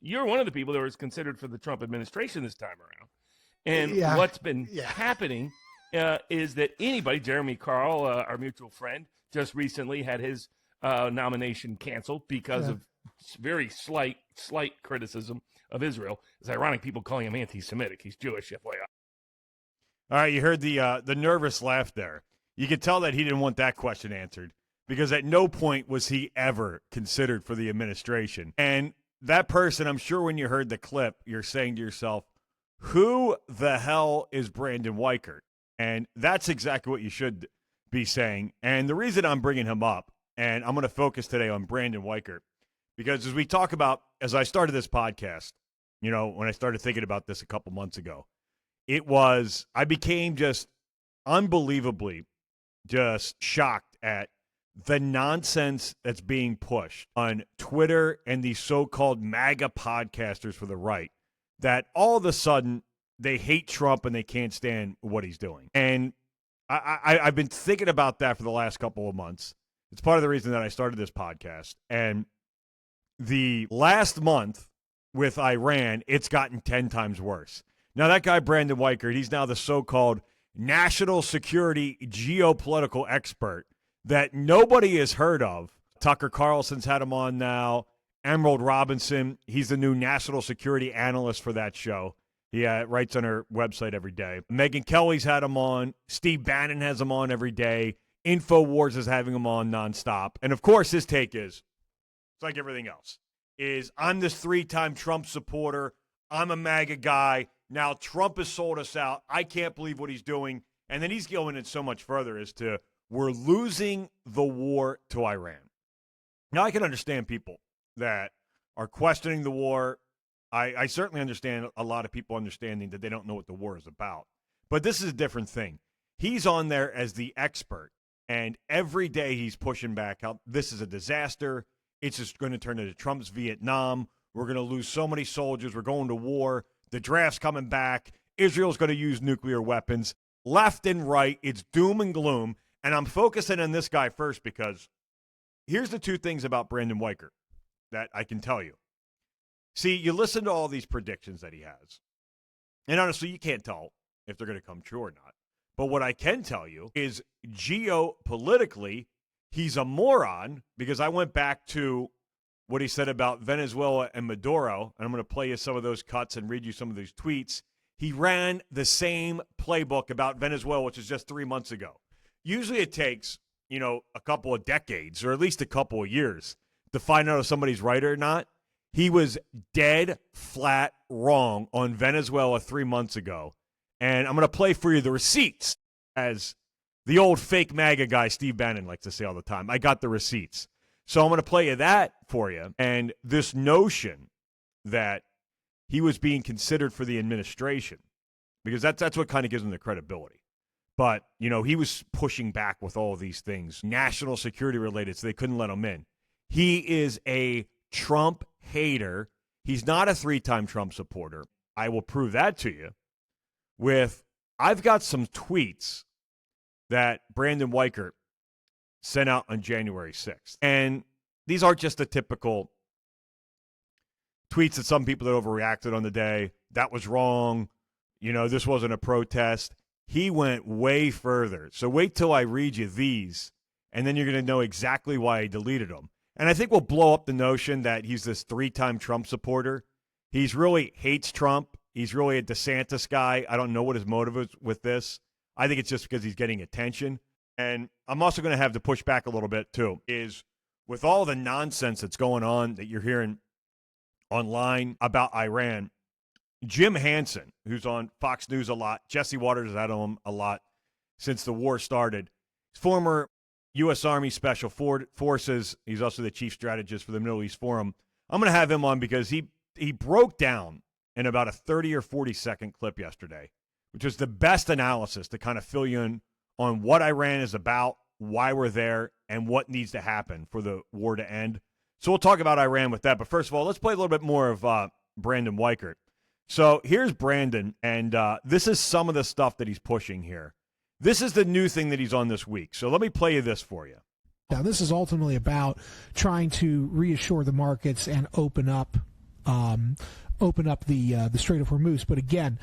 you're one of the people that was considered for the Trump administration this time around. And what's been happening is that Jeremy Carl, our mutual friend, just recently had his nomination canceled because of very slight criticism of Israel. It's ironic people calling him anti-Semitic. He's Jewish, FYI. All right, you heard the nervous laugh there. You could tell that he didn't want that question answered because at no point was he ever considered for the administration. And that person, I'm sure when you heard the clip, you're saying to yourself, who the hell is Brandon Weichert? And that's exactly what you should be saying. And the reason I'm bringing him up, and I'm going to focus today on Brandon Weichert, because as we talk about, as I started this podcast, when I started thinking about this a couple months ago, I became just unbelievably just shocked at the nonsense that's being pushed on Twitter and these so-called MAGA podcasters for the right, that all of a sudden they hate Trump and they can't stand what he's doing. And I've been thinking about that for the last couple of months. It's part of the reason that I started this podcast. And the last month with Iran, it's gotten 10 times worse. Now, that guy, Brandon Weichert, he's now the so-called national security geopolitical expert that nobody has heard of. Tucker Carlson's had him on now. Emerald Robinson, he's the new national security analyst for that show. He writes on her website every day. Megyn Kelly's had him on. Steve Bannon has him on every day. InfoWars is having him on nonstop. And, of course, his take is, it's like everything else, is I'm this 3-time Trump supporter. I'm a MAGA guy. Now Trump has sold us out. I can't believe what he's doing. And then he's going in so much further as to we're losing the war to Iran. Now, I can understand people that are questioning the war. I certainly understand a lot of people understanding that they don't know what the war is about. But this is a different thing. He's on there as the expert, and every day he's pushing back how this is a disaster. It's just going to turn into Trump's Vietnam. We're going to lose so many soldiers. We're going to war. The draft's coming back. Israel's going to use nuclear weapons. Left and right, it's doom and gloom. And I'm focusing on this guy first because here's the two things about Brandon Weichert that I can tell you. See, you listen to all these predictions that he has, and honestly, you can't tell if they're going to come true or not. But what I can tell you is geopolitically, he's a moron, because I went back to what he said about Venezuela and Maduro, and I'm going to play you some of those cuts and read you some of these tweets. He ran the same playbook about Venezuela, which is just 3 months ago. Usually it takes, a couple of decades or at least a couple of years to find out if somebody's right or not. He was dead flat wrong on Venezuela 3 months ago. And I'm going to play for you the receipts, as the old fake MAGA guy Steve Bannon likes to say all the time. I got the receipts. So I'm going to play you that for you. And this notion that he was being considered for the administration, because that's what kind of gives him the credibility. But, he was pushing back with all of these things, national security related, so they couldn't let him in. He is a Trump hater. He's not a 3-time Trump supporter. I will prove that to you I've got some tweets that Brandon Weichert sent out on January 6th. And these aren't just the typical tweets that some people that overreacted on the day. That was wrong. This wasn't a protest. He went way further. So wait till I read you these, and then you're going to know exactly why I deleted them. And I think we'll blow up the notion that he's this 3-time Trump supporter. He's really hates Trump. He's really a DeSantis guy. I don't know what his motive is with this. I think it's just because he's getting attention. And I'm also going to have to push back a little bit, too, is with all the nonsense that's going on that you're hearing online about Iran, Jim Hanson, who's on Fox News a lot, Jesse Waters has had him a lot since the war started, former U.S. Army Special Forces. He's also the chief strategist for the Middle East Forum. I'm going to have him on because he broke down in about a 30 or 40-second clip yesterday, which was the best analysis to kind of fill you in on what Iran is about, why we're there, and what needs to happen for the war to end. So we'll talk about Iran with that. But first of all, let's play a little bit more of Brandon Weichert. So here's Brandon, and this is some of the stuff that he's pushing here. This is the new thing that he's on this week. So let me play you this for you. Now, this is ultimately about trying to reassure the markets and open up open up the Strait of Hormuz. But again,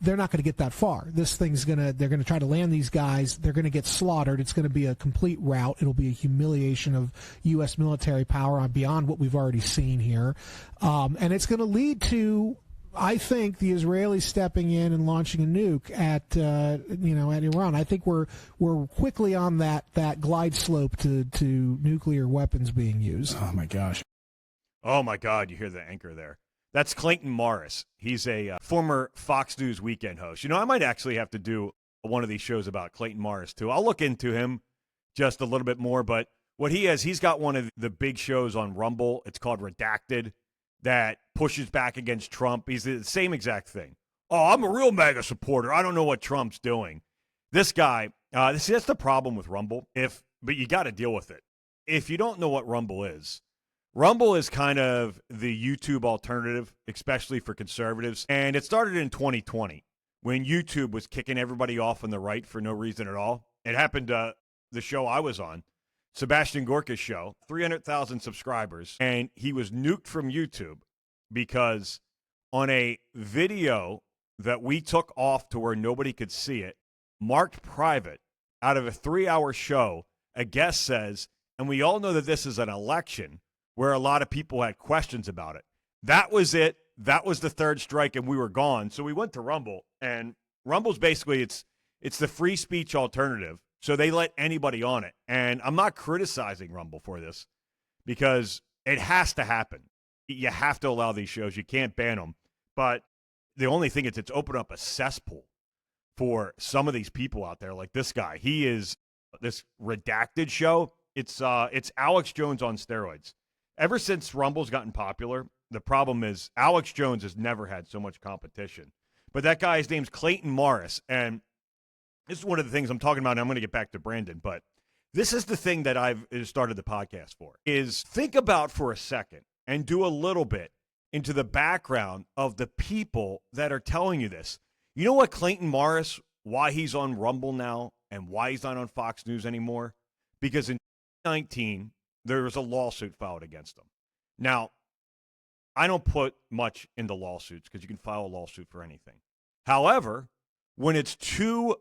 they're not going to get that far. They're going to try to land these guys. They're going to get slaughtered. It's going to be a complete rout. It'll be a humiliation of U.S. military power on beyond what we've already seen here. And it's going to lead to, I think, the Israelis stepping in and launching a nuke at Iran. I think we're quickly on that glide slope to nuclear weapons being used. Oh my gosh. Oh my God, you hear the anchor there. That's Clayton Morris. He's a former Fox News weekend host. I might actually have to do one of these shows about Clayton Morris too. I'll look into him just a little bit more, but what he has, he's got one of the big shows on Rumble. It's called Redacted, that pushes back against Trump. He's the same exact thing. Oh, I'm a real MAGA supporter. I don't know what Trump's doing. This guy, that's the problem with Rumble. But you got to deal with it. If you don't know what Rumble is kind of the YouTube alternative, especially for conservatives. And it started in 2020 when YouTube was kicking everybody off on the right for no reason at all. It happened to the show I was on, Sebastian Gorka's show, 300,000 subscribers, and he was nuked from YouTube because on a video that we took off to where nobody could see it, marked private, out of a 3-hour show, a guest says, and we all know that this is an election where a lot of people had questions about it. That was it. That was the third strike, and we were gone. So we went to Rumble, and Rumble's basically, it's the free speech alternative. So they let anybody on it. And I'm not criticizing Rumble for this because it has to happen. You have to allow these shows. You can't ban them. But the only thing is it's opened up a cesspool for some of these people out there like this guy. He is this Redacted show. It's Alex Jones on steroids. Ever since Rumble's gotten popular, the problem is Alex Jones has never had so much competition. But that guy's name's Clayton Morris, and this is one of the things I'm talking about, and I'm going to get back to Brandon, but this is the thing that I've started the podcast for, is think about for a second and do a little bit into the background of the people that are telling you this. You know what Clayton Morris, why he's on Rumble now and why he's not on Fox News anymore? Because in 2019, there was a lawsuit filed against him. Now, I don't put much into lawsuits because you can file a lawsuit for anything. However, when it's 24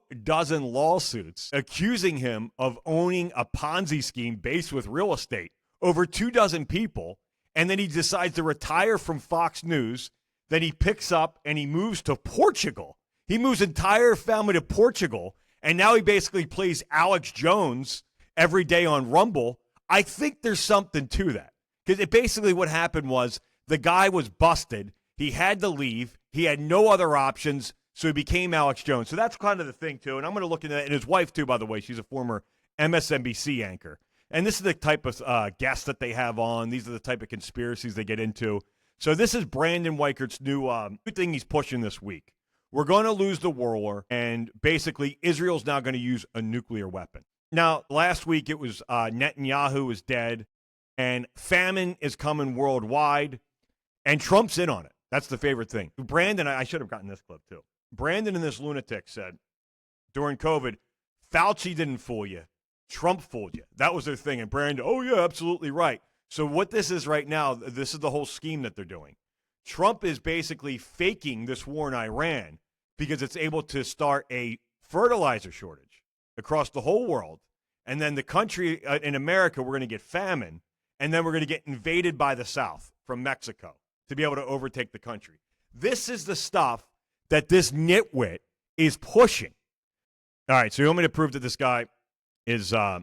lawsuits accusing him of owning a Ponzi scheme based with real estate, over 24 people, and then he decides to retire from Fox News, then he picks up and he moves to Portugal. He moves entire family to Portugal, and now he basically plays Alex Jones every day on Rumble. I think there's something to that. Because basically what happened was the guy was busted. He had to leave. He had no other options, so he became Alex Jones. So that's kind of the thing, too. And I'm going to look into that. And his wife, too, by the way. She's a former MSNBC anchor. And this is the type of guests that they have on. These are the type of conspiracies they get into. So this is Brandon Weichert's new thing he's pushing this week. We're going to lose the war, and basically Israel's now going to use a nuclear weapon. Now, last week it was Netanyahu is dead, and famine is coming worldwide, and Trump's in on it. That's the favorite thing. Brandon, I should have gotten this clip too. Brandon and this lunatic said during COVID, Fauci didn't fool you. Trump fooled you. That was their thing. And Brandon, oh yeah, absolutely right. So what this is right now, this is the whole scheme that they're doing. Trump is basically faking this war in Iran because it's able to start a fertilizer shortage across the whole world. And then the country in America, we're going to get famine. And then we're going to get invaded by the South from Mexico to be able to overtake the country. This is the stuff that this nitwit is pushing. All right, so you want me to prove that this guy is not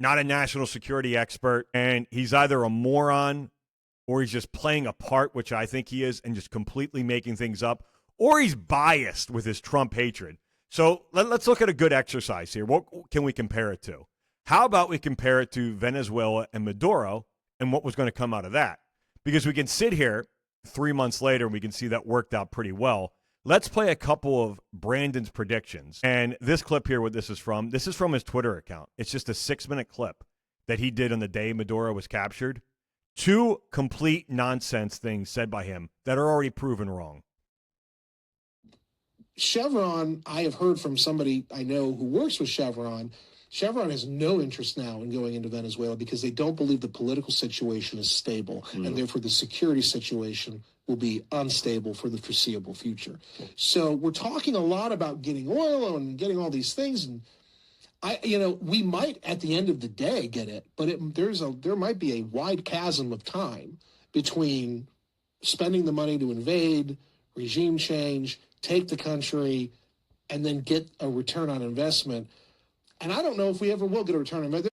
a national security expert, and he's either a moron or he's just playing a part, which I think he is, and just completely making things up, or he's biased with his Trump hatred. So let's look at a good exercise here. What can we compare it to? How about we compare it to Venezuela and Maduro and what was going to come out of that? Because we can sit here 3 months later and we can see that worked out pretty well. Let's play a couple of Brandon's predictions. And this clip here, what this is from his Twitter account. It's just a 6-minute clip that he did on the day Maduro was captured. 2 complete nonsense things said by him that are already proven wrong. Chevron, I have heard from somebody I know who works with Chevron, Chevron has no interest now in going into Venezuela because they don't believe the political situation is stable, and therefore the security situation will be unstable for the foreseeable future. So we're talking a lot about getting oil and getting all these things, and we might at the end of the day get it, but there might be a wide chasm of time between spending the money to invade, regime change, take the country, and then get a return on investment. And I don't know if we ever will get a return on investment.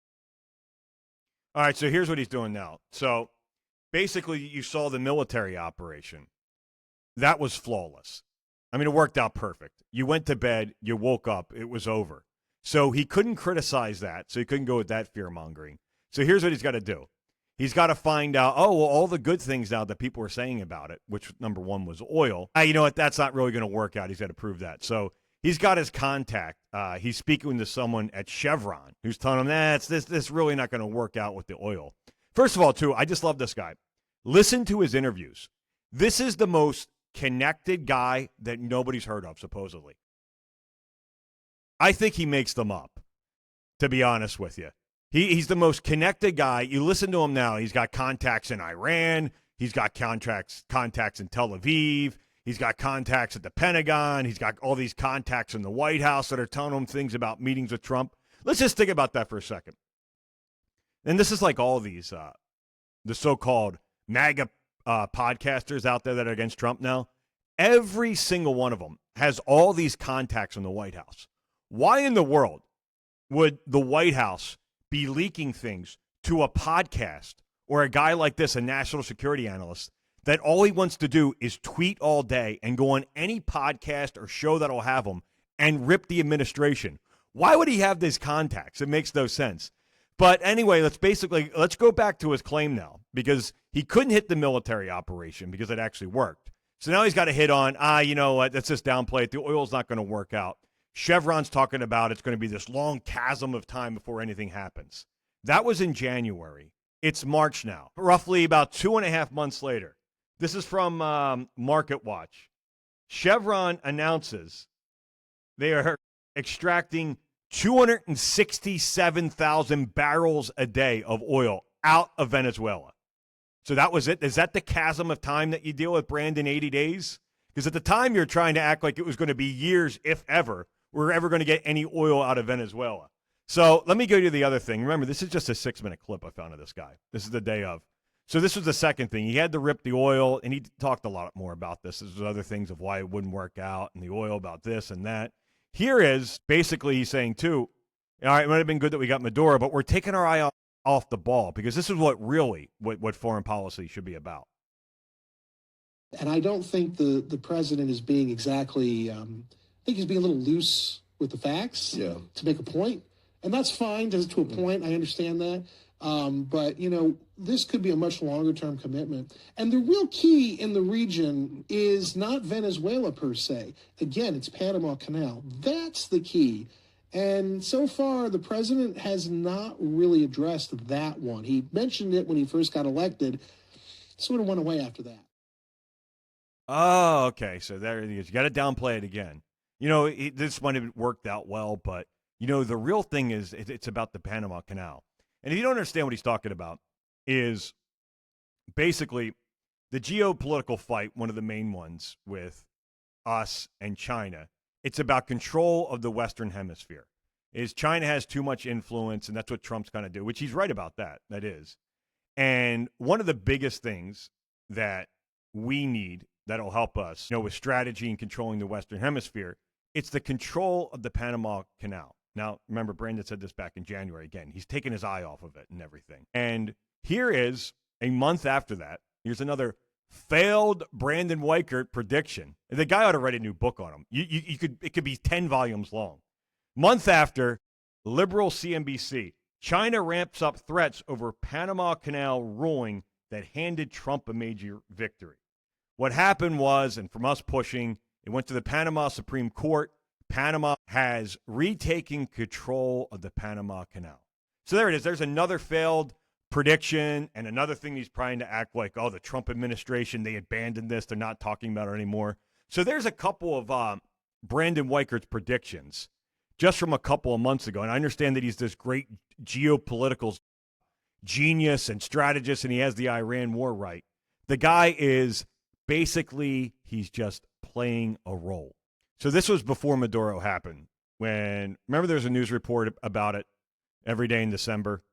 All right, so here's what he's doing now. So basically, you saw the military operation. That was flawless. I mean, it worked out perfect. You went to bed, you woke up, it was over. So he couldn't criticize that, so he couldn't go with that fear-mongering. So here's what he's got to do. He's got to find out, all the good things now that people were saying about it, which number one was oil. You know what? That's not really going to work out. He's got to prove that. So he's got his contact. He's speaking to someone at Chevron who's telling him, this really not going to work out with the oil. First of all, too, I just love this guy. Listen to his interviews. This is the most connected guy that nobody's heard of, supposedly. I think he makes them up, to be honest with you. He's the most connected guy. You listen to him now. He's got contacts in Iran. He's got contacts in Tel Aviv. He's got contacts at the Pentagon. He's got all these contacts in the White House that are telling him things about meetings with Trump. Let's just think about that for a second. And this is like all these, the so-called MAGA podcasters out there that are against Trump now. Every single one of them has all these contacts in the White House. Why in the world would the White House be leaking things to a podcast or a guy like this, a national security analyst, that all he wants to do is tweet all day and go on any podcast or show that'll have him and rip the administration? Why would he have these contacts? It makes no sense. But anyway, let's go back to his claim now, because he couldn't hit the military operation because it actually worked. So now he's got to hit on, you know what, let's just downplay it. The oil's not going to work out. Chevron's talking about it's going to be this long chasm of time before anything happens. That was in January. It's March now, roughly about 2.5 months later. This is from Market Watch. Chevron announces they are extracting 267,000 barrels a day of oil out of Venezuela. So that was it. Is that the chasm of time that you deal with, Brandon, 80 days? Because at the time you're trying to act like it was going to be years, if ever, we're ever going to get any oil out of Venezuela. So let me go to the other thing. Remember, this is just a 6-minute clip I found of this guy. This is the day of. So this was the second thing. He had to rip the oil, and he talked a lot more about this. There's other things of why it wouldn't work out, and the oil about this and that. Here is basically he's saying, too, all right, it might have been good that we got Maduro, but we're taking our eye off the ball, because this is what foreign policy should be about. And I don't think the president is being exactly, I think he's being a little loose with the facts to make a point. And that's fine to a point. I understand that. But, this could be a much longer-term commitment. And the real key in the region is not Venezuela per se. Again, it's Panama Canal. That's the key. And so far, the president has not really addressed that one. He mentioned it when he first got elected, sort of went away after that. Oh, okay. So there it is. You got to downplay it again. This might have worked out well, but, the real thing is it's about the Panama Canal. And if you don't understand what he's talking about, is basically the geopolitical fight, one of the main ones with us and China. It's about control of the Western Hemisphere. China has too much influence, and that's what Trump's going to do, which he's right about that. That is. And one of the biggest things that we need that'll help us, with strategy and controlling the Western Hemisphere, it's the control of the Panama Canal. Now, remember, Brandon said this back in January. Again, he's taken his eye off of it and everything. And here is, a month after that, here's another failed Brandon Weichert prediction. The guy ought to write a new book on him. It could be 10 volumes long. Month after, liberal CNBC, China ramps up threats over Panama Canal ruling that handed Trump a major victory. What happened was, and from us pushing, it went to the Panama Supreme Court. Panama has retaken control of the Panama Canal. So there it is. There's another failed prediction and another thing he's trying to act like, the Trump administration, they abandoned this. They're not talking about it anymore. So there's a couple of Brandon Weichert's predictions. just from a couple of months ago. And I understand that he's this great geopolitical genius and strategist, and he has the Iran war right. The guy is basically, he's just playing a role. So this was before Maduro happened. Remember there was a news report about it every day in December.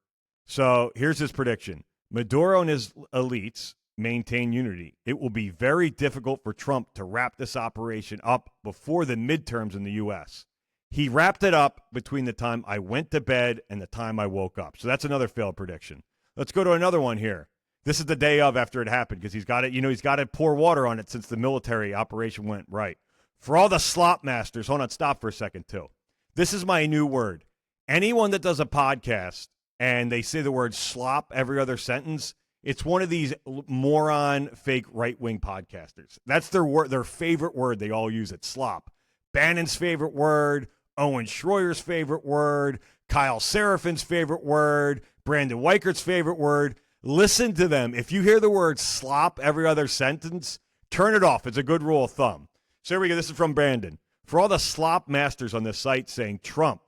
So here's his prediction. Maduro and his elites maintain unity. It will be very difficult for Trump to wrap this operation up before the midterms in the U.S. He wrapped it up between the time I went to bed and the time I woke up. So that's another failed prediction. Let's go to another one here. This is the day of after it happened because he's got to pour water on it since the military operation went right. For all the slop masters, hold on, stop for a second too. This is my new word. Anyone that does a podcast and they say the word slop every other sentence, it's one of these moron, fake right-wing podcasters. That's their favorite word. They all use it, slop. Bannon's favorite word, Owen Schroyer's favorite word, Kyle Serafin's favorite word, Brandon Weichert's favorite word. Listen to them. If you hear the word slop every other sentence, turn it off. It's a good rule of thumb. So here we go. This is from Brandon. For all the slop masters on this site saying Trump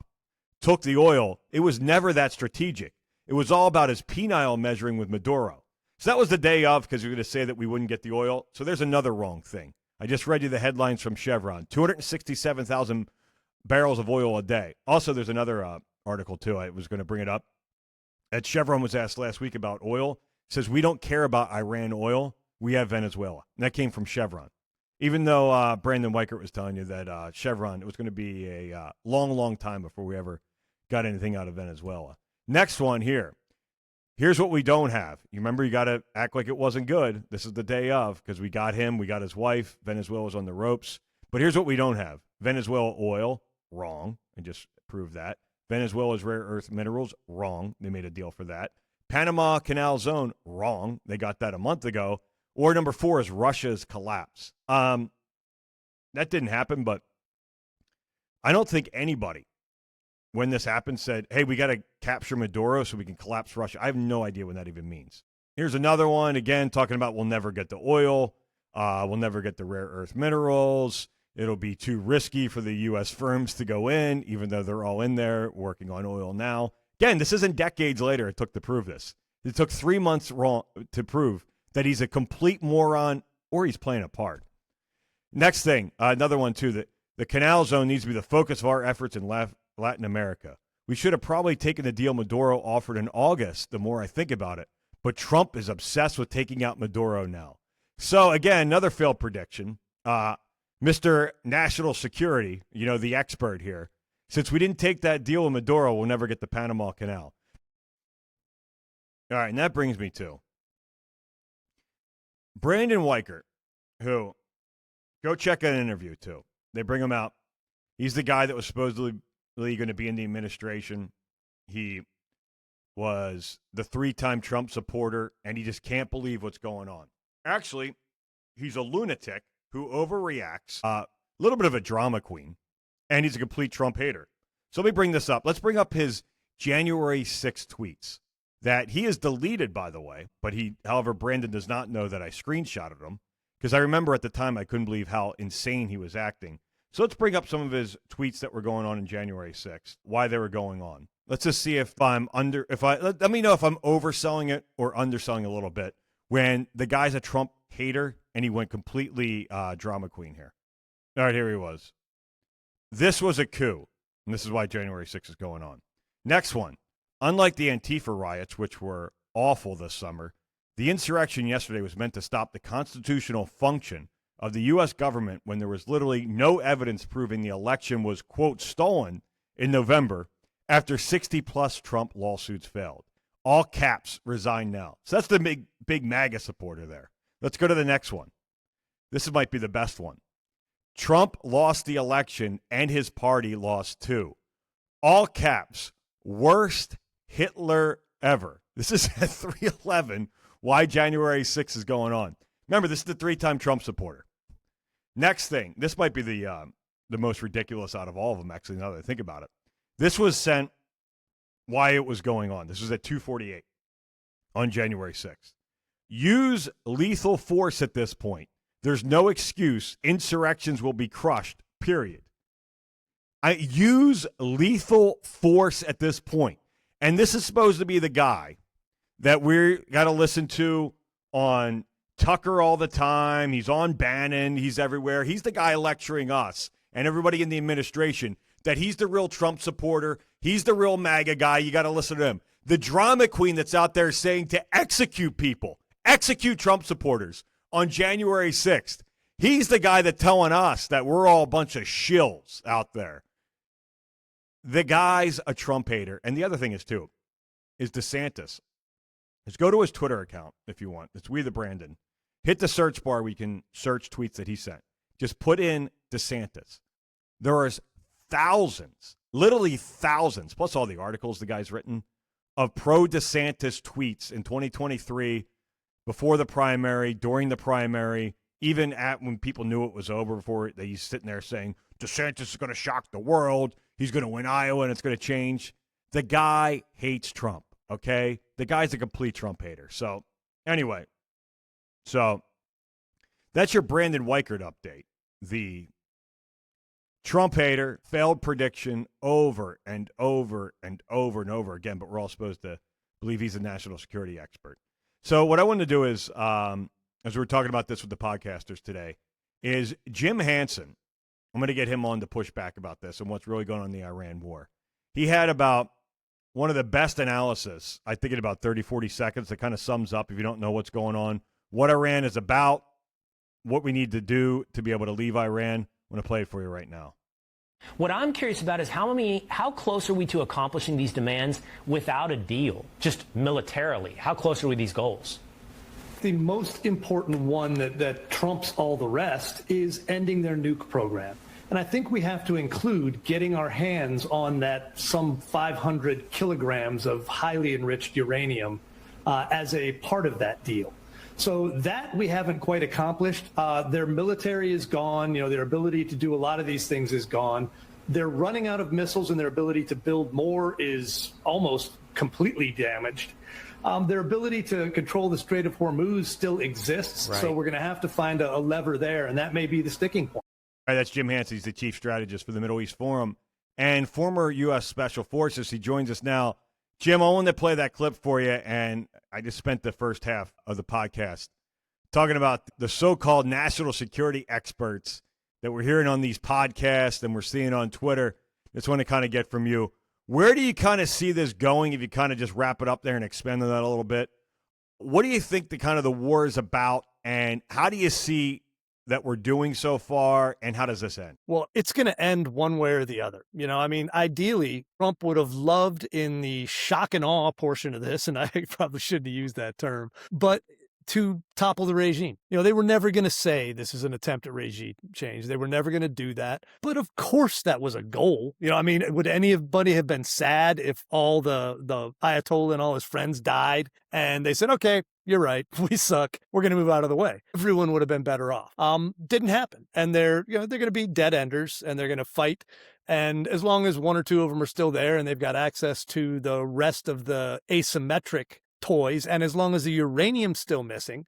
took the oil, it was never that strategic. It was all about his penile measuring with Maduro. So that was the day of because you're going to say that we wouldn't get the oil. So there's another wrong thing. I just read you the headlines from Chevron. 267,000 barrels of oil a day. Also, there's another article, too. I was going to bring it up. That Chevron was asked last week about oil. It says, we don't care about Iran oil. We have Venezuela. And that came from Chevron. Even though Brandon Weichert was telling you that Chevron, it was going to be a long, long time before we ever got anything out of Venezuela. Next one here. Here's what we don't have. You remember, you got to act like it wasn't good. This is the day of because we got him. We got his wife. Venezuela's on the ropes. But here's what we don't have. Venezuela oil, wrong. I just proved that. Venezuela's rare earth minerals, wrong. They made a deal for that. Panama Canal Zone, wrong. They got that a month ago. Or number 4 is Russia's collapse. That didn't happen, but I don't think anybody, when this happened, said, hey, we got to capture Maduro so we can collapse Russia. I have no idea what that even means. Here's another one, again, talking about we'll never get the oil. We'll never get the rare earth minerals. It'll be too risky for the U.S. firms to go in, even though they're all in there working on oil now. Again, this isn't decades later it took to prove this. It took 3 months wrong to prove that he's a complete moron or he's playing a part. Next thing, another one, too, that the canal zone needs to be the focus of our efforts in Latin America. We should have probably taken the deal Maduro offered in August, the more I think about it. But Trump is obsessed with taking out Maduro now. So, again, another failed prediction. Mr. National Security, the expert here, since we didn't take that deal with Maduro, we'll never get the Panama Canal. All right, and that brings me to Brandon Weichert, who, go check out an interview, too. They bring him out. He's the guy that was supposedly going to be in the administration. He was the 3-time Trump supporter, and he just can't believe what's going on. Actually, he's a lunatic who overreacts, a little bit of a drama queen, and he's a complete Trump hater. So let me bring this up. Let's bring up his January 6 tweets that he has deleted, by the way, but however, Brandon does not know that I screenshotted them because I remember at the time I couldn't believe how insane he was acting. So let's bring up some of his tweets that were going on in January 6th, why they were going on. Let's just see if let me know if I'm overselling it or underselling a little bit when the guy's a Trump hater and he went completely drama queen here. All right, here he was. This was a coup, and this is why January 6th is going on. Next one. Unlike the Antifa riots, which were awful this summer, the insurrection yesterday was meant to stop the constitutional function of the U.S. government when there was literally no evidence proving the election was, quote, stolen in November after 60-plus Trump lawsuits failed. All caps, resign now. So that's the big MAGA supporter there. Let's go to the next one. This might be the best one. Trump lost the election and his party lost too. All caps, worst Hitler ever. This is at 3:11. Why January 6th is going on. Remember, this is the 3-time Trump supporter. Next thing, this might be the most ridiculous out of all of them, actually, now that I think about it. This was sent why it was going on. This was at 2:48 on January 6th. Use lethal force at this point. There's no excuse. Insurrections will be crushed, period. I use lethal force at this point. And this is supposed to be the guy that we got to listen to on Tucker all the time. He's on Bannon. He's everywhere. He's the guy lecturing us and everybody in the administration that he's the real Trump supporter. He's the real MAGA guy. You got to listen to him. The drama queen that's out there saying to execute people, execute Trump supporters on January 6th. He's the guy that's telling us that we're all a bunch of shills out there. The guy's a Trump hater. And the other thing is, too, is DeSantis. Just go to his Twitter account if you want. It's We the Brandon. Hit the search bar where you can search tweets that he sent. Just put in DeSantis. There is thousands, literally thousands, plus all the articles the guy's written, of pro-DeSantis tweets in 2023, before the primary, during the primary, even at when people knew it was over, before they used sitting there saying, DeSantis is going to shock the world. He's going to win Iowa and it's going to change. The guy hates Trump, okay? The guy's a complete Trump hater. So, anyway, that's your Brandon Weichert update. The Trump hater, failed prediction over and over and over and over again, but we're all supposed to believe he's a national security expert. So what I wanted to do is, as we were talking about this with the podcasters today, is Jim Hanson. I'm going to get him on to push back about this and what's really going on in the Iran war. He had about one of the best analysis, I think in about 30, 40 seconds, that kind of sums up, if you don't know what's going on, what Iran is about, what we need to do to be able to leave Iran. I'm going to play it for you right now. What I'm curious about is how close are we to accomplishing these demands without a deal, just militarily? How close are we to these goals? The most important one that trumps all the rest is ending their nuke program. And I think we have to include getting our hands on that some 500 kilograms of highly enriched uranium as a part of that deal. So that we haven't quite accomplished. Their military is gone. You know, their ability to do a lot of these things is gone. They're running out of missiles, and their ability to build more is almost completely damaged. Their ability to control the Strait of Hormuz still exists. Right. So we're going to have to find a lever there, and that may be the sticking point. All right, that's Jim Hanson. He's the chief strategist for the Middle East Forum and former U.S. Special Forces. He joins us now. Jim, I wanted to play that clip for you, and I just spent the first half of the podcast talking about the so-called national security experts that we're hearing on these podcasts and we're seeing on Twitter. Just want to kind of get from you, where do you kind of see this going if you kind of just wrap it up there and expand on that a little bit? What do you think the war is about, and how do you see that we're doing so far, and how does this end? Well, it's going to end one way or the other. You know, I mean, ideally, Trump would have loved in the shock and awe portion of this, and I probably shouldn't have used that term, but to topple the regime. You know, they were never going to say this is an attempt at regime change. They were never going to do that. But of course that was a goal. You know, I mean, would anybody have been sad if all the Ayatollah and all his friends died and they said, okay, you're right, we suck, we're going to move out of the way? Everyone would have been better off. Didn't happen. And they're going to be dead enders, and they're going to fight. And as long as one or two of them are still there and they've got access to the rest of the asymmetric toys, and as long as the uranium's still missing,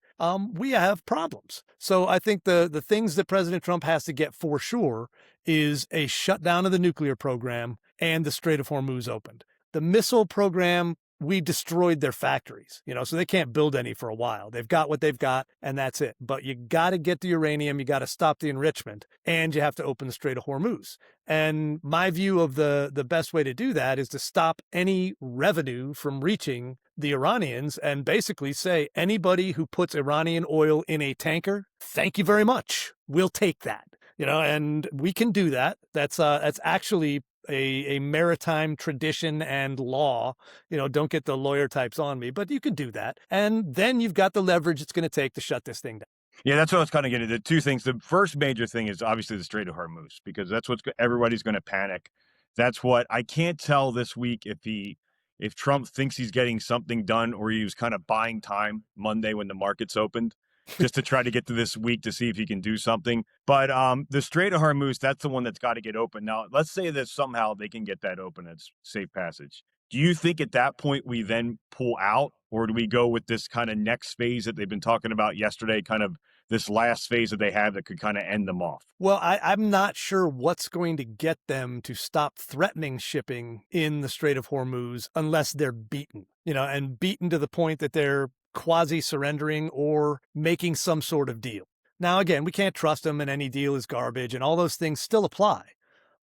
we have problems. So I think the things that President Trump has to get for sure is a shutdown of the nuclear program and the Strait of Hormuz opened. The missile program, we destroyed their factories, you know, so they can't build any for a while. They've got what they've got, and that's it. But you got to get the uranium, you got to stop the enrichment, and you have to open the Strait of Hormuz. And my view of the best way to do that is to stop any revenue from reaching the Iranians and basically say, anybody who puts Iranian oil in a tanker, thank you very much. We'll take that. You know, and we can do that. That's actually a maritime tradition and law. You know, don't get the lawyer types on me, but you can do that. And then you've got the leverage it's going to take to shut this thing down. Yeah, that's what I was kind of getting at. The two things. The first major thing is obviously the Strait of Hormuz, because that's what everybody's going to panic. That's what I can't tell this week if Trump thinks he's getting something done or he was kind of buying time Monday when the markets opened just to try to get to this week to see if he can do something. But the Strait of Hormuz, that's the one that's got to get open. Now, let's say that somehow they can get that open. It's safe passage. Do you think at that point we then pull out, or do we go with this kind of next phase that they've been talking about yesterday, kind of this last phase that they have that could kind of end them off? Well, I'm not sure what's going to get them to stop threatening shipping in the Strait of Hormuz unless they're beaten, and beaten to the point that they're quasi-surrendering or making some sort of deal. Now, again, we can't trust them and any deal is garbage and all those things still apply.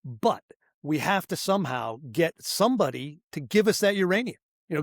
But we have to somehow get somebody to give us that uranium,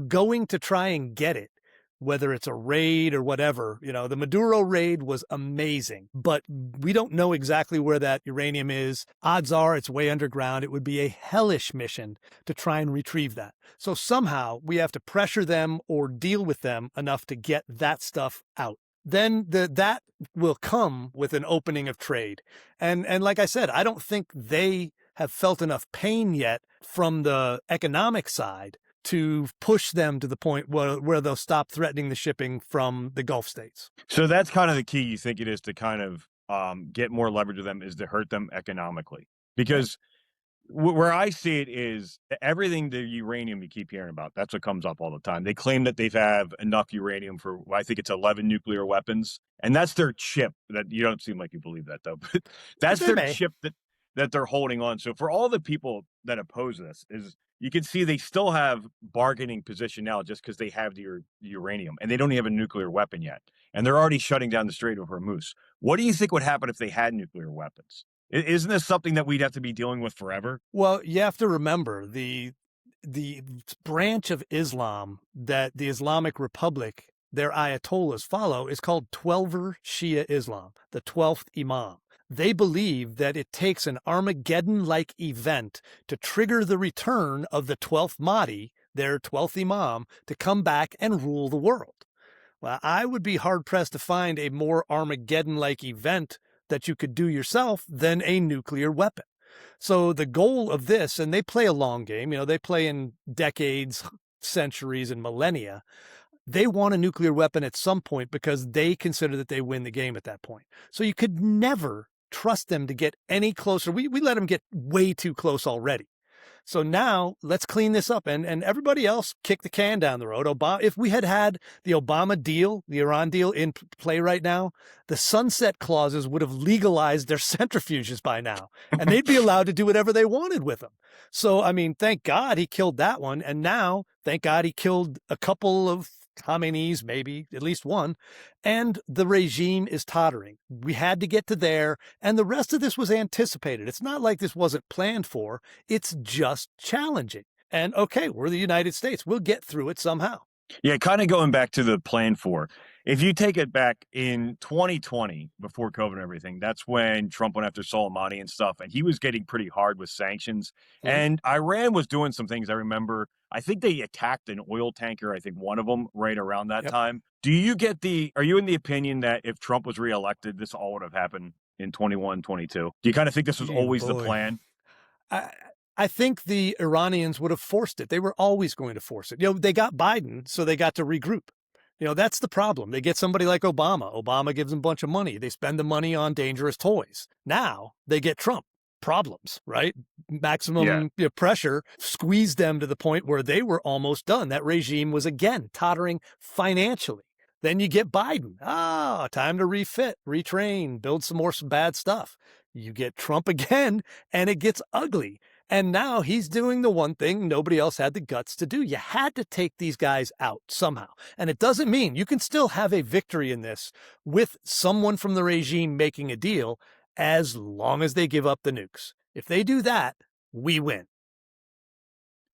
going to try and get it, whether it's a raid or whatever. The Maduro raid was amazing, but we don't know exactly where that uranium is. Odds are it's way underground. It would be a hellish mission to try and retrieve that. So somehow we have to pressure them or deal with them enough to get that stuff out. Then that will come with an opening of trade. And like I said, I don't think they have felt enough pain yet from the economic side to push them to the point where they'll stop threatening the shipping from the Gulf states. So that's kind of the key, you think it is, to kind of get more leverage with them, is to hurt them economically. Because where I see it is everything, the uranium you keep hearing about, that's what comes up all the time. They claim that they have enough uranium for, I think it's 11 nuclear weapons. And that's their chip. That you don't seem like you believe that, though. But that's their chip that they're holding on. So for all the people that oppose this, is you can see they still have bargaining position now just because they have the uranium and they don't even have a nuclear weapon yet. And they're already shutting down the Strait of Hormuz. What do you think would happen if they had nuclear weapons? Isn't this something that we'd have to be dealing with forever? Well, you have to remember the branch of Islam that the Islamic Republic, their ayatollahs follow, is called Twelver Shia Islam, the 12th Imam. They believe that it takes an Armageddon-like event to trigger the return of the 12th Mahdi, their 12th Imam, to come back and rule the world. Well, I would be hard-pressed to find a more Armageddon-like event that you could do yourself than a nuclear weapon. So the goal of this, and they play a long game, they play in decades, centuries, and millennia. They want a nuclear weapon at some point because they consider that they win the game at that point. So you could never trust them to get any closer. We let them get way too close already. So now let's clean this up, and everybody else kick the can down the road. If we had the Obama deal, the Iran deal in play right now, the sunset clauses would have legalized their centrifuges by now, and they'd be allowed to do whatever they wanted with them. So, thank God he killed that one. And now, thank God he killed a couple of Khamenei's, maybe at least one, and the regime is tottering. We had to get to there, and the rest of this was anticipated. It's not like this wasn't planned for. It's just challenging. And okay, we're the United States. We'll get through it somehow. Yeah, kind of going back to the plan for, if you take it back in 2020, before COVID and everything, that's when Trump went after Soleimani and stuff, and he was getting pretty hard with sanctions. Mm-hmm. And Iran was doing some things. I remember, I think they attacked an oil tanker, I think one of them, right around that time. Are you in the opinion that if Trump was reelected, this all would have happened in 21, 22? Do you kind of think this was always the plan? I think the Iranians would have forced it. They were always going to force it. They got Biden, so they got to regroup. That's the problem. They get somebody like Obama. Obama gives them a bunch of money. They spend the money on dangerous toys. Now they get Trump. Problems, right? Maximum pressure squeezed them to the point where they were almost done. That regime was again tottering financially. Then you get Biden. Time to refit, retrain, build some bad stuff. You get Trump again, and it gets ugly. And now he's doing the one thing nobody else had the guts to do. You had to take these guys out somehow. And it doesn't mean you can still have a victory in this with someone from the regime making a deal, as long as they give up the nukes. If they do that, we win.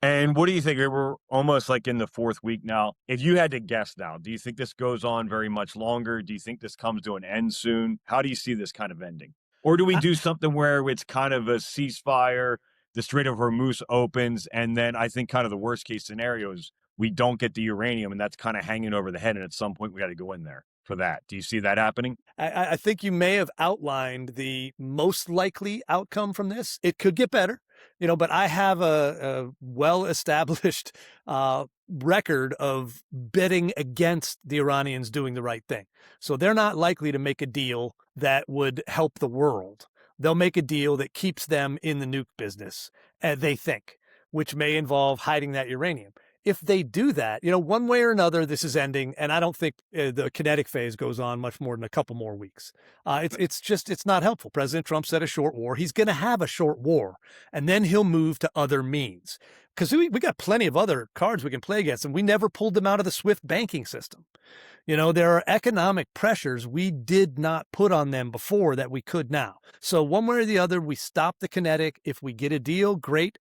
And what do you think? We're almost like in the fourth week now. If you had to guess now, do you think this goes on very much longer? Do you think this comes to an end soon? How do you see this kind of ending? Or do we do something where it's kind of a ceasefire, the Strait of Hormuz opens, and then I think kind of the worst case scenario is we don't get the uranium, and that's kind of hanging over the head, and at some point we got to go in there for that. Do you see that happening? I think you may have outlined the most likely outcome from this. It could get better, but I have a well-established record of betting against the Iranians doing the right thing. So they're not likely to make a deal that would help the world. They'll make a deal that keeps them in the nuke business, they think, which may involve hiding that uranium. if they do that, one way or another, this is ending. And I don't think the kinetic phase goes on much more than a couple more weeks. It's not helpful. President Trump said a short war. He's going to have a short war, and then he'll move to other means. Because we got plenty of other cards we can play against, and we never pulled them out of the SWIFT banking system. There are economic pressures we did not put on them before that we could now. So one way or the other, we stop the kinetic. If we get a deal, great.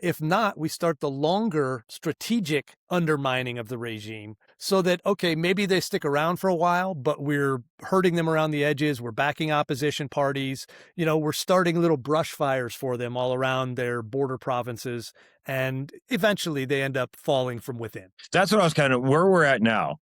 If not, we start the longer strategic undermining of the regime so that, okay, maybe they stick around for a while, but we're hurting them around the edges. We're backing opposition parties. We're starting little brush fires for them all around their border provinces. And eventually they end up falling from within. That's what I was where we're at now.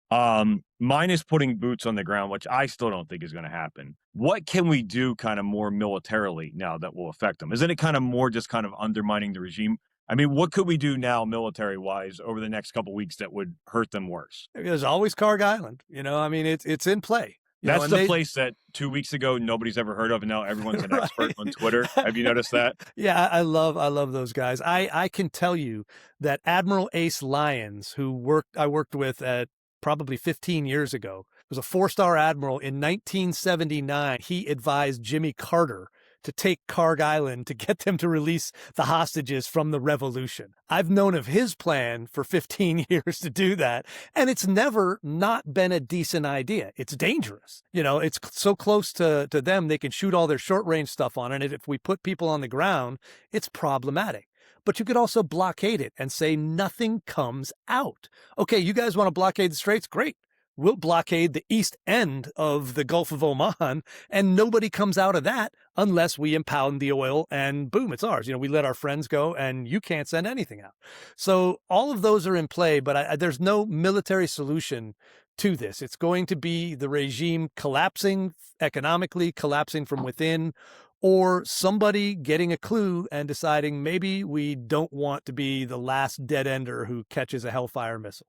Minus putting boots on the ground, which I still don't think is going to happen. What can we do more militarily now that will affect them? Isn't it more just undermining the regime? I mean, what could we do now military-wise over the next couple of weeks that would hurt them worse? There's always Carg Island. It's in play. That's the place that 2 weeks ago nobody's ever heard of, and now everyone's an expert on Twitter. Have you noticed that? Yeah, I love those guys. I can tell you that Admiral Ace Lyons, who I worked with at probably 15 years ago, was a 4-star admiral in 1979. He advised Jimmy Carter to take Carg Island to get them to release the hostages from the revolution. I've known of his plan for 15 years to do that, and it's never not been a decent idea. It's dangerous. It's so close to them, they can shoot all their short-range stuff on it, and if we put people on the ground, it's problematic. But you could also blockade it and say nothing comes out. Okay, you guys want to blockade the Straits? Great. We'll blockade the east end of the Gulf of Oman, and nobody comes out of that unless we impound the oil and boom, it's ours. We let our friends go and you can't send anything out. So all of those are in play, but there's no military solution to this. It's going to be the regime collapsing economically, collapsing from within, or somebody getting a clue and deciding maybe we don't want to be the last dead ender who catches a Hellfire missile.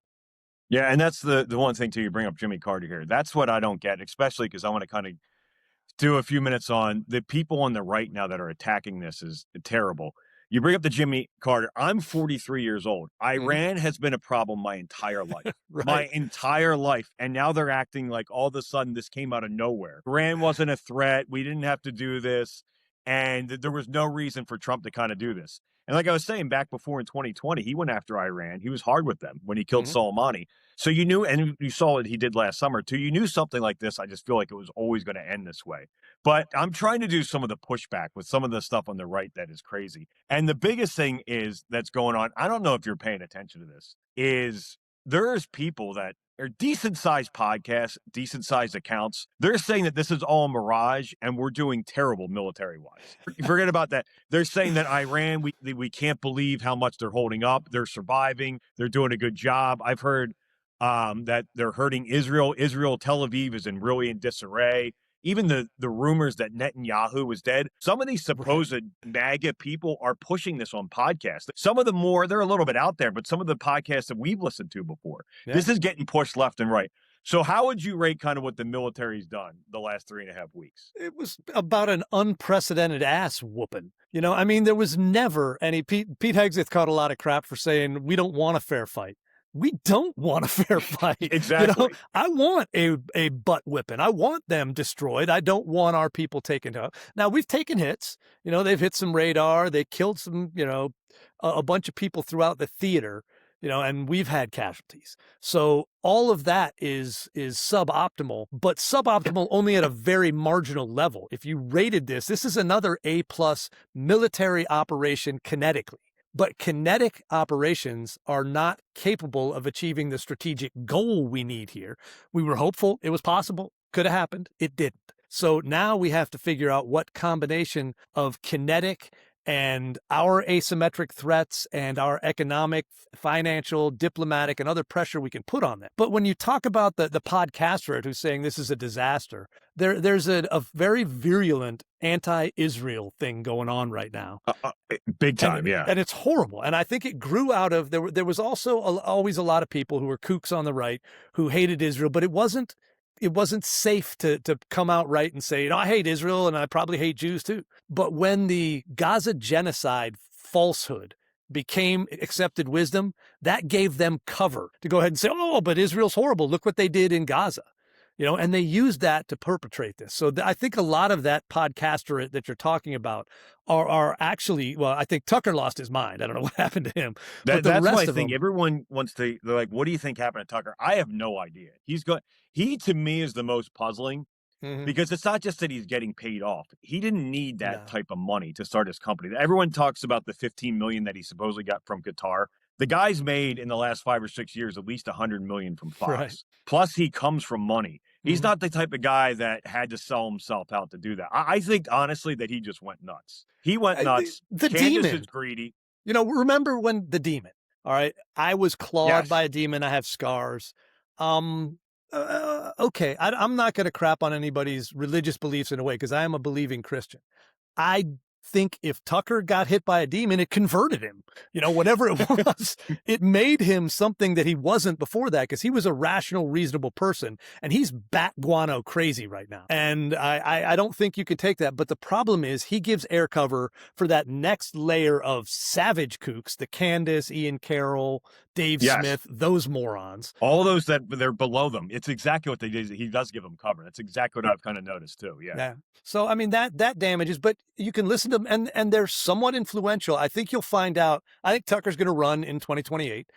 Yeah, and that's the one thing, too, you bring up Jimmy Carter here. That's what I don't get, especially because I want to do a few minutes on the people on the right now that are attacking this is terrible. You bring up the Jimmy Carter. I'm 43 years old. Iran has been a problem my entire life. Right. My entire life. And now they're acting like all of a sudden this came out of nowhere. Iran wasn't a threat. We didn't have to do this. And there was no reason for Trump to do this. And like I was saying, back before in 2020, he went after Iran. He was hard with them when he killed Soleimani. So you knew, and you saw what he did last summer too, you knew something like this, I just feel like it was always going to end this way. But I'm trying to do some of the pushback with some of the stuff on the right that is crazy. And the biggest thing that's going on, I don't know if you're paying attention to this, is there's people that are decent-sized podcasts, decent-sized accounts. They're saying that this is all a mirage and we're doing terrible military-wise. Forget about that. They're saying that Iran, we can't believe how much they're holding up. They're surviving. They're doing a good job. I've heard that they're hurting Israel. Tel Aviv is really in disarray. Even the rumors that Netanyahu was dead. Some of these supposed MAGA people are pushing this on podcasts. Some of them they're a little bit out there, but some of the podcasts that we've listened to before, this is getting pushed left and right. So how would you rate what the military's done the last 3.5 weeks? It was about an unprecedented ass whooping. There was never any. Pete Hegseth caught a lot of crap for saying we don't want a fair fight. We don't want a fair fight. Exactly. I want a butt whipping. I want them destroyed. I don't want our people taken out. Now, we've taken hits. They've hit some radar. They killed some, a bunch of people throughout the theater, and we've had casualties. So all of that is suboptimal, but suboptimal only at a very marginal level. If you rated this is another A+ military operation kinetically. But kinetic operations are not capable of achieving the strategic goal we need here. We were hopeful it was possible, could have happened. It didn't. So now we have to figure out what combination of kinetic and our asymmetric threats and our economic, financial, diplomatic, and other pressure we can put on them. But when you talk about the podcaster who's saying this is a disaster, there's a very virulent anti-Israel thing going on right now. Big time, yeah. And it's horrible. And I think it grew out of, there was also always a lot of people who were kooks on the right who hated Israel, but it wasn't safe to come out right and say, I hate Israel and I probably hate Jews too. But when the Gaza genocide falsehood became accepted wisdom, that gave them cover to go ahead and say, oh, but Israel's horrible. Look what they did in Gaza. And they used that to perpetrate this. So I think a lot of that podcaster that you're talking about are actually, well, I think Tucker lost his mind. I don't know what happened to him. That's why I think everyone wants to, they're like, what do you think happened to Tucker? I have no idea. He to me is the most puzzling because it's not just that he's getting paid off. He didn't need that type of money to start his company. Everyone talks about the $15 million that he supposedly got from Qatar. The guy's made in the last 5 or 6 years at least $100 million from Fox. Right. Plus, he comes from money. He's not the type of guy that had to sell himself out to do that. I think, honestly, that he just went nuts. He went nuts. The Candace demon is greedy. Remember when the demon, all right, I was clawed by a demon. I have scars. Okay, I'm not going to crap on anybody's religious beliefs in a way because I am a believing Christian. I think if Tucker got hit by a demon, it converted him. Whatever it was, it made him something that he wasn't before that because he was a rational, reasonable person. And he's bat guano crazy right now. And I don't think you could take that. But the problem is he gives air cover for that next layer of savage kooks, the Candace, Ian Carroll, Dave Smith, those morons. All those that they're below them. It's exactly what they did. He does give them cover. That's exactly what I've kind of noticed too. Yeah. So, I mean, that damages, but you can listen to them and they're somewhat influential. I think you'll find out. I think Tucker's going to run in 2028,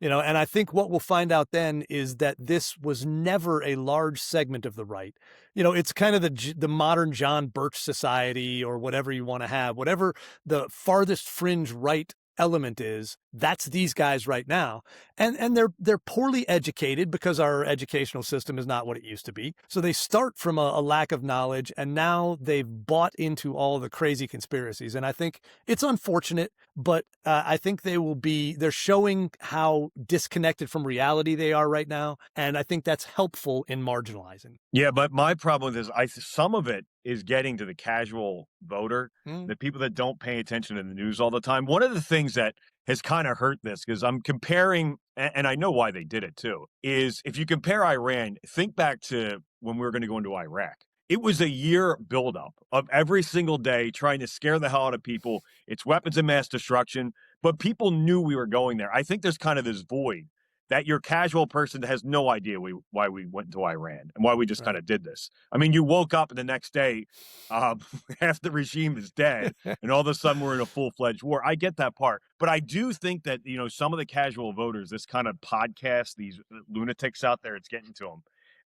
and I think what we'll find out then is that this was never a large segment of the right. It's kind of the modern John Birch society or whatever you want to have, whatever the farthest fringe right element is. That's these guys right now. And they're poorly educated because our educational system is not what it used to be. So they start from a lack of knowledge and now they've bought into all the crazy conspiracies. And I think it's unfortunate, but I think they're showing how disconnected from reality they are right now. And I think that's helpful in marginalizing. Yeah, but my problem is some of it is getting to the casual voter, the people that don't pay attention to the news all the time. One of the things that has kind of hurt this, because I'm comparing, and I know why they did it too, is if you compare Iran, think back to when we were going to go into Iraq. It was a year buildup of every single day trying to scare the hell out of people. It's weapons of mass destruction, but people knew we were going there. I think there's kind of this void that your casual person has no idea why we went into Iran and why we just kind of did this. I mean, you woke up and the next day, half the regime is dead, and all of a sudden we're in a full-fledged war. I get that part. But I do think that, some of the casual voters, this kind of podcast, these lunatics out there, it's getting to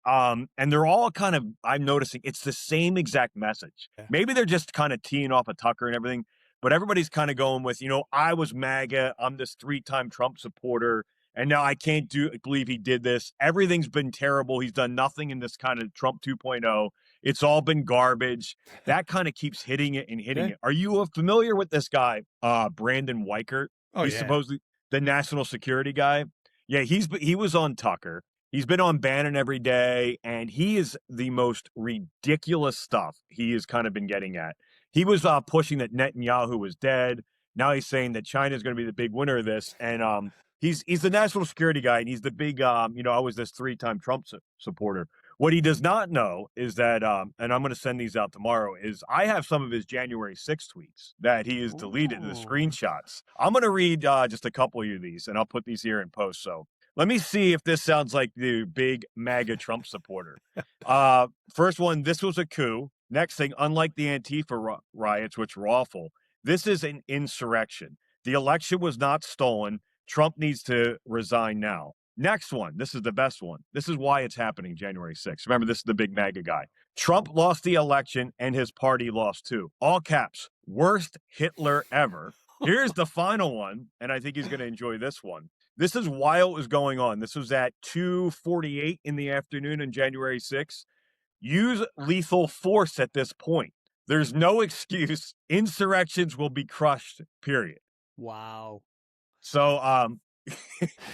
them. And they're all kind of, I'm noticing, it's the same exact message. Yeah. Maybe they're just kind of teeing off a Tucker and everything, but everybody's kind of going with, I was MAGA, I'm this 3-time Trump supporter, and now I can't believe he did this. Everything's been terrible. He's done nothing in this kind of Trump 2.0. It's all been garbage. That kind of keeps hitting it and hitting it. Are you familiar with this guy, Brandon Weichert? He's supposedly the national security guy. Yeah, he was on Tucker. He's been on Bannon every day, and he is the most ridiculous stuff he has kind of been getting at. He was pushing that Netanyahu was dead. Now he's saying that China is going to be the big winner of this, and he's the national security guy, and he's the big, I was this 3-time Trump supporter. What he does not know is that, and I'm going to send these out tomorrow, is I have some of his January 6 tweets that he has deleted, the screenshots. I'm going to read just a couple of these, and I'll put these here in post. So let me see if this sounds like the big MAGA Trump supporter. First one, this was a coup. Next thing, unlike the Antifa riots, which were awful, this is an insurrection. The election was not stolen. Trump needs to resign now. Next one. This is the best one. This is why it's happening January 6th. Remember, this is the big MAGA guy. Trump lost the election and his party lost too. All caps. Worst Hitler ever. Here's the final one, and I think he's going to enjoy this one. This is while it was going on. This was at 2:48 in the afternoon on January 6th. Use lethal force at this point. There's no excuse. Insurrections will be crushed, period. Wow. So,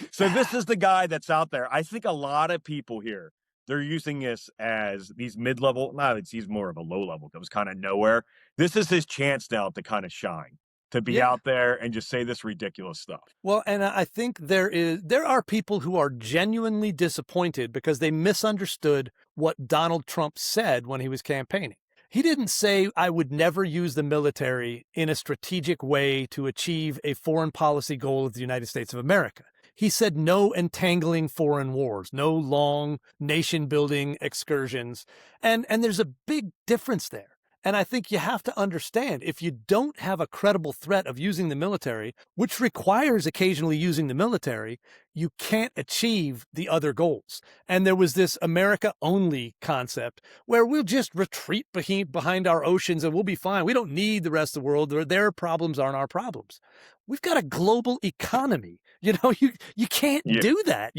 so this is the guy that's out there. I think a lot of people here, they're using this as these mid-level. No, he's more of a low level. That was kind of nowhere. This is his chance now to kind of shine, to be out there and just say this ridiculous stuff. Well, and I think there are people who are genuinely disappointed because they misunderstood what Donald Trump said when he was campaigning. He didn't say, I would never use the military in a strategic way to achieve a foreign policy goal of the United States of America. He said no entangling foreign wars, no long nation-building excursions. And there's a big difference there. And I think you have to understand, if you don't have a credible threat of using the military, which requires occasionally using the military, you can't achieve the other goals. And there was this America-only concept where we'll just retreat behind our oceans and we'll be fine. We don't need the rest of the world. Their problems aren't our problems. We've got a global economy. You can't do that.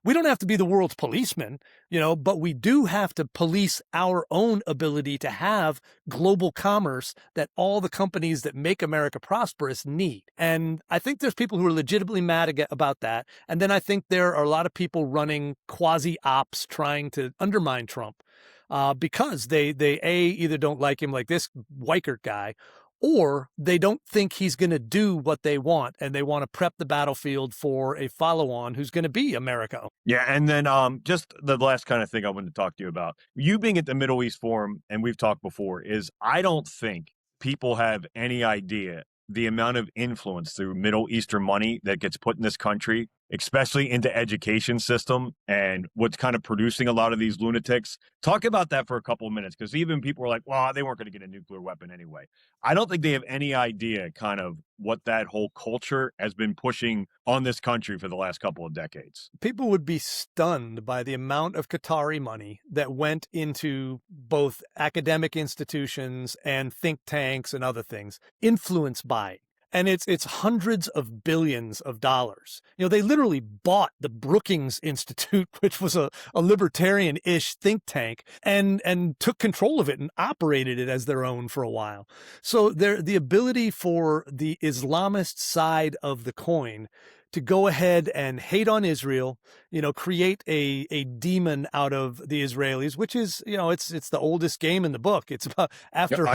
We don't have to be the world's policeman, but we do have to police our own ability to have global commerce that all the companies that make America prosperous need. And I think there's people who are legitimately mad about that. And then I think there are a lot of people running quasi-ops trying to undermine Trump because they either don't like him, like this Weichert guy, or they don't think he's going to do what they want, and they want to prep the battlefield for a follow-on who's going to be America. Yeah, and then just the last kind of thing I wanted to talk to you about. You being at the Middle East Forum, and we've talked before, is I don't think people have any idea the amount of influence through Middle Eastern money that gets put in this country, especially into education system and what's kind of producing a lot of these lunatics. Talk about that for a couple of minutes, because even people were like, well, they weren't going to get a nuclear weapon anyway. I don't think they have any idea kind of what that whole culture has been pushing on this country for the last couple of decades. People would be stunned by the amount of Qatari money that went into both academic institutions and think tanks and other things influenced by. And it's hundreds of billions of dollars. They literally bought the Brookings Institute, which was a libertarian-ish think tank, and took control of it and operated it as their own for a while. So the ability for the Islamist side of the coin to go ahead and hate on Israel, create a demon out of the Israelis, which is, it's the oldest game in the book. It's about after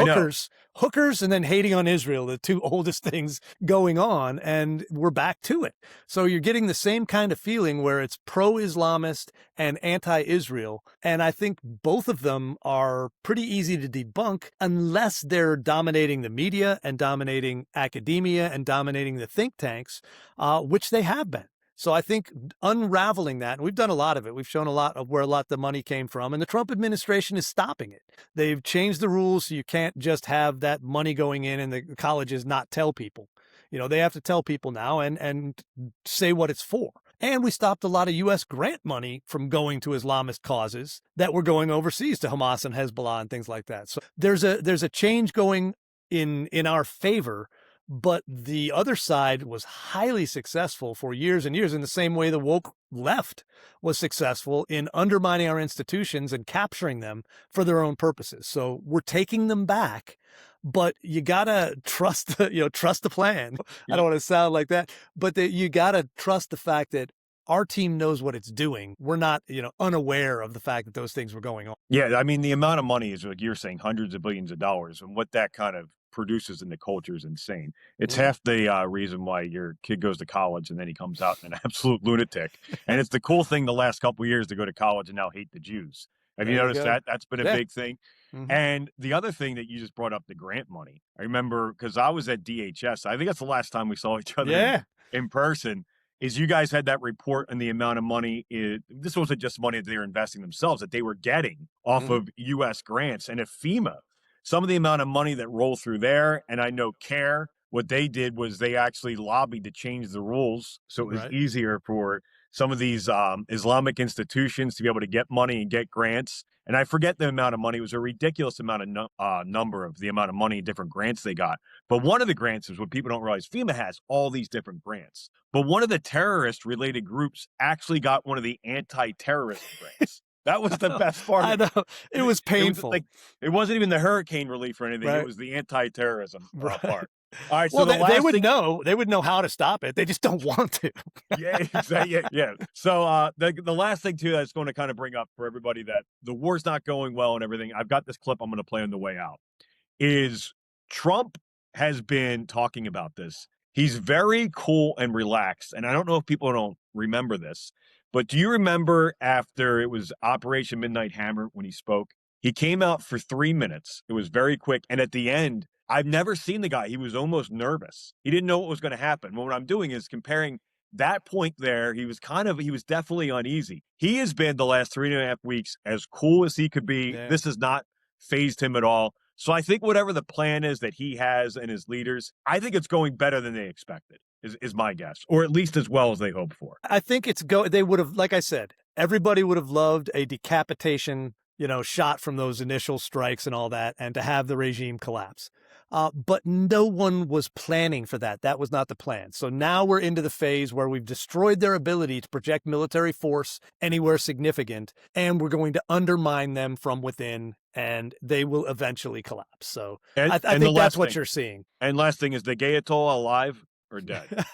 hookers and then hating on Israel, the two oldest things going on, and we're back to it. So you're getting the same kind of feeling where it's pro-Islamist and anti-Israel. And I think both of them are pretty easy to debunk unless they're dominating the media and dominating academia and dominating the think tanks, which they have been. So I think unraveling that, and we've done a lot of it. We've shown a lot of where a lot of the money came from, and the Trump administration is stopping it. They've changed the rules so you can't just have that money going in and the colleges not tell people. They have to tell people now and say what it's for. And we stopped a lot of U.S. grant money from going to Islamist causes that were going overseas to Hamas and Hezbollah and things like that. So there's a change going in our favor. But the other side was highly successful for years and years, in the same way the woke left was successful in undermining our institutions and capturing them for their own purposes. So we're taking them back, but you gotta trust the plan. I don't want to sound like that, but you gotta trust the fact that our team knows what it's doing. We're not, unaware of the fact that those things were going on. Yeah, I mean, the amount of money is, like you're saying, hundreds of billions of dollars, and what that kind of produces in the culture is insane. It's half the reason why your kid goes to college and then he comes out an absolute lunatic. And it's the cool thing the last couple of years to go to college and now hate the Jews. Have you noticed that? That's been a big thing. Mm-hmm. And the other thing that you just brought up, the grant money. I remember, because I was at DHS. I think that's the last time we saw each other in person. Is you guys had that report on the amount of money. This wasn't just money that they were investing themselves, that they were getting off of U.S. grants. And if FEMA, some of the amount of money that rolled through there, and I know CARE, what they did was they actually lobbied to change the rules so it was easier for some of these Islamic institutions to be able to get money and get grants. And I forget the amount of money. It was a ridiculous amount of number of the amount of money and different grants they got. But one of the grants is what people don't realize. FEMA has all these different grants. But one of the terrorist-related groups actually got one of the anti-terrorist grants. That was the best part. I know. It was painful. It wasn't even the hurricane relief or anything. Right. It was the anti-terrorism part. All right. So they would know. They would know how to stop it. They just don't want to. Yeah. So the last thing too that's going to kind of bring up for everybody that the war's not going well and everything. I've got this clip I'm going to play on the way out. Is Trump has been talking about this. He's very cool and relaxed, and I don't know if people don't remember this. But do you remember after it was Operation Midnight Hammer when he spoke? He came out for 3 minutes. It was very quick. And at the end, I've never seen the guy. He was almost nervous. He didn't know what was going to happen. But what I'm doing is comparing that point there. He was definitely uneasy. He has been the last 3.5 weeks as cool as he could be. Yeah. This has not fazed him at all. So I think whatever the plan is that he has and his leaders, I think it's going better than they expected, is my guess, or at least as well as they hoped for. I think they would have, like I said, everybody would have loved a decapitation, shot from those initial strikes and all that, and to have the regime collapse. But no one was planning for that. That was not the plan. So now we're into the phase where we've destroyed their ability to project military force anywhere significant, and we're going to undermine them from within, and they will eventually collapse. So I think that's what you're seeing. And last thing, is the Gayatollah alive or dead?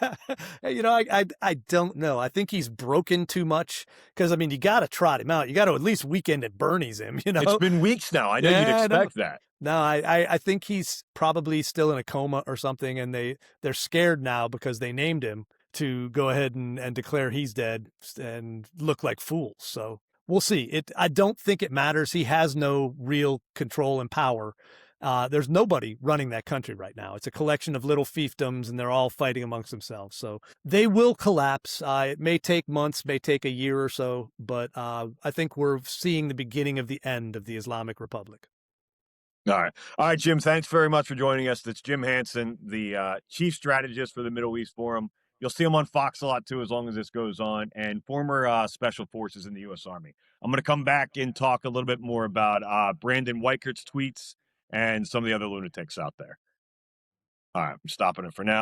I don't know. I think he's broken too much because, you got to trot him out. You got to at least weekend at Bernie's him, It's been weeks now. I know you'd expect that. No, I think he's probably still in a coma or something, and they're scared now because they named him to go ahead and declare he's dead and look like fools. So we'll see. I don't think it matters. He has no real control and power. There's nobody running that country right now. It's a collection of little fiefdoms, and they're all fighting amongst themselves. So they will collapse. It may take months, may take a year or so, but I think we're seeing the beginning of the end of the Islamic Republic. All right, Jim, thanks very much for joining us. That's Jim Hanson, the chief strategist for the Middle East Forum. You'll see him on Fox a lot, too, as long as this goes on, and former special forces in the U.S. Army. I'm going to come back and talk a little bit more about Brandon Weichert's tweets and some of the other lunatics out there. All right, I'm stopping it for now.